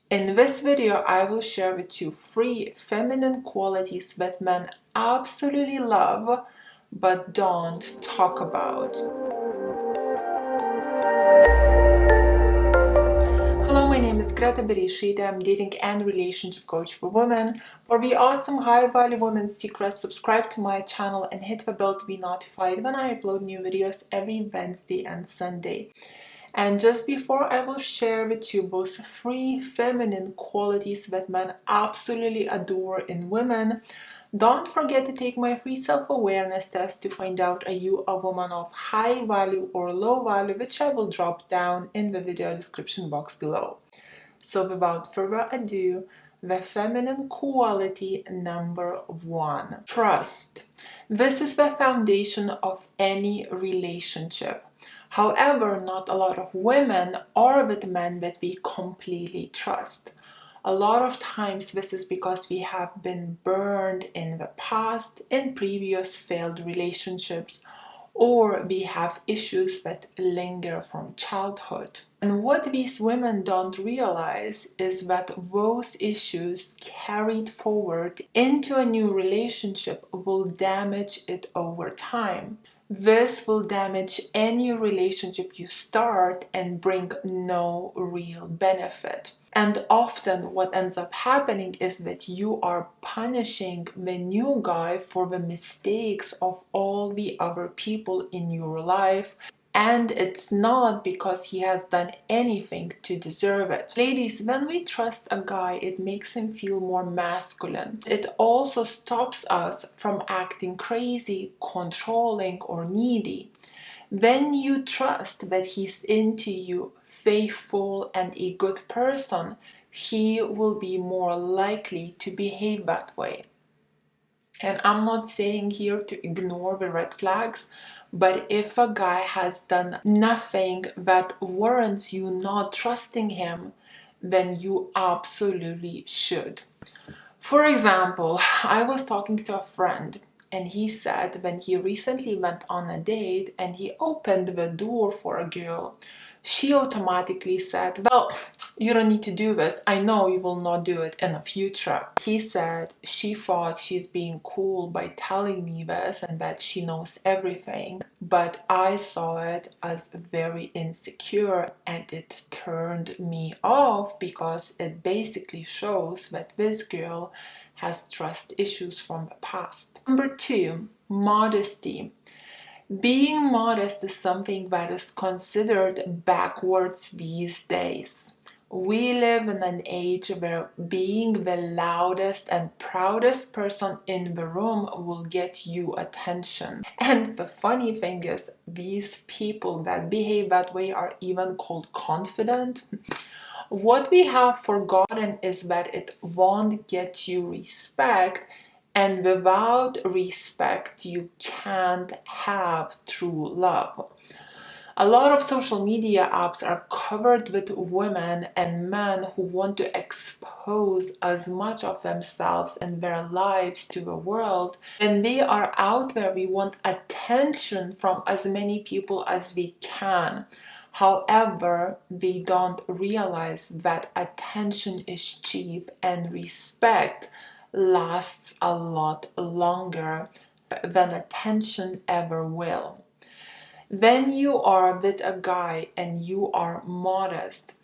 In this video, I will share with you 3 feminine qualities that men absolutely love but don't talk about. Hello, my name is Greta Bereisaite. I'm dating and relationship coach for women. For the awesome high-value women's secrets, subscribe to my channel and hit the bell to be notified when I upload new videos every Wednesday and Sunday. And just before I will share with you those 3 feminine qualities that men absolutely adore in women, don't forget to take my free self-awareness test to find out are you a woman of high value or low value, which I will drop down in the video description box below. So without further ado, the feminine quality number 1, trust. This is the foundation of any relationship. However, not a lot of women are with men that we completely trust. A lot of times this is because we have been burned in the past in previous failed relationships, or we have issues that linger from childhood. And what these women don't realize is that those issues carried forward into a new relationship will damage it over time. This will damage any relationship you start and bring no real benefit. And often what ends up happening is that you are punishing the new guy for the mistakes of all the other people in your life. And it's not because he has done anything to deserve it. Ladies, when we trust a guy, it makes him feel more masculine. It also stops us from acting crazy, controlling, or needy. When you trust that he's into you, faithful, and a good person, he will be more likely to behave that way. And I'm not saying here to ignore the red flags, but if a guy has done nothing that warrants you not trusting him, then you absolutely should. For example, I was talking to a friend and he said when he recently went on a date and he opened the door for a girl, she automatically said, "Well, you don't need to do this. I know you will not do it in the future." He said she thought she's being cool by telling me this and that she knows everything, but I saw it as very insecure and it turned me off because it basically shows that this girl has trust issues from the past. Number 2, modesty. Being modest is something that is considered backwards these days. We live in an age where being the loudest and proudest person in the room will get you attention. And the funny thing is, these people that behave that way are even called confident. What we have forgotten is that it won't get you respect, and without respect, you can't have true love. A lot of social media apps are covered with women and men who want to expose as much of themselves and their lives to the world. When they are out there, we want attention from as many people as we can. However, they don't realize that attention is cheap and respect lasts a lot longer than attention ever will. When you are with a guy and you are modest,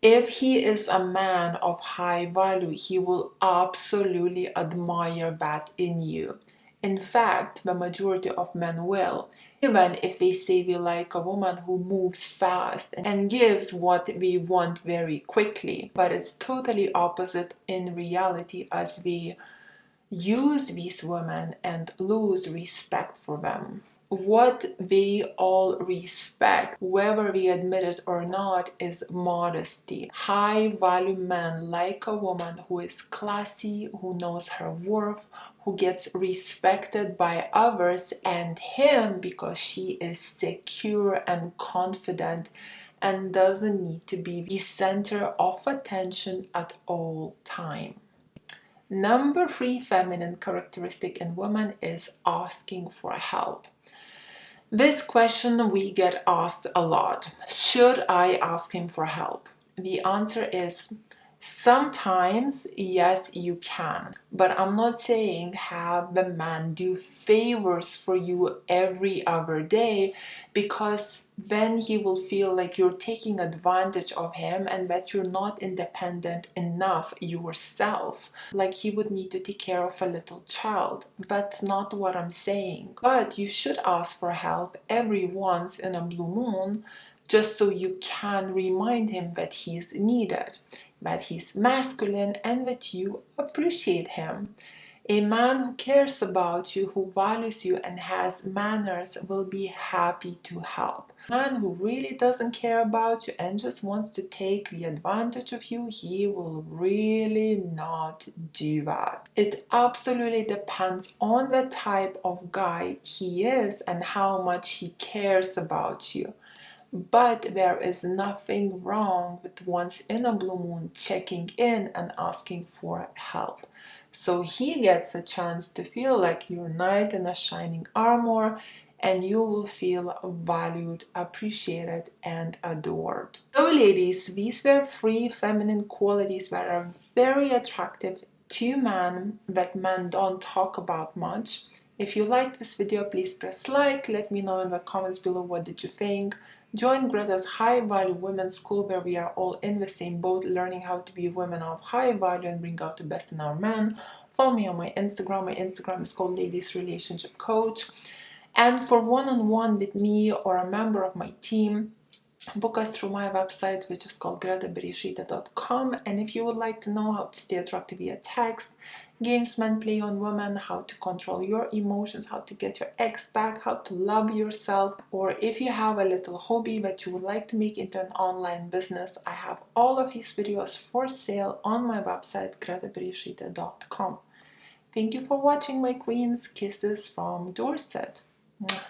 if he is a man of high value, he will absolutely admire that in you. In fact, the majority of men will. Even if they say they like a woman who moves fast and gives what we want very quickly. But it's totally opposite in reality as we use these women and lose respect for them. What we all respect, whether we admit it or not, is modesty. High value men like a woman who is classy, who knows her worth, who gets respected by others and him because she is secure and confident and doesn't need to be the center of attention at all time. Number 3 feminine characteristic in women is asking for help. This question we get asked a lot. Should I ask him for help? The answer is Sometimes, yes, you can, but I'm not saying have the man do favors for you every other day, because then he will feel like you're taking advantage of him and that you're not independent enough yourself. Like he would need to take care of a little child. That's not what I'm saying. But you should ask for help every once in a blue moon, just so you can remind him that he's needed, that he's masculine, and that you appreciate him. A man who cares about you, who values you, and has manners will be happy to help. A man who really doesn't care about you and just wants to take the advantage of you, he will really not do that. It absolutely depends on the type of guy he is and how much he cares about you. But there is nothing wrong with once in a blue moon checking in and asking for help. So he gets a chance to feel like your knight in a shining armor, and you will feel valued, appreciated, and adored. So ladies, these were 3 feminine qualities that are very attractive to men that men don't talk about much. If you liked this video, please press like. Let me know in the comments below what did you think. Join Greta's High Value Women's School, where we are all in the same boat, learning how to be women of high value and bring out the best in our men. Follow me on my Instagram. My Instagram is called Ladies Relationship Coach. And for one-on-one with me or a member of my team, book us through my website, which is called gretabereisaite.com. And if you would like to know how to stay attractive via text, games men play on women, how to control your emotions, how to get your ex back, how to love yourself, or if you have a little hobby that you would like to make into an online business, I have all of these videos for sale on my website, gretabereisaite.com. Thank you for watching, my queens. Kisses from Dorset. Mwah.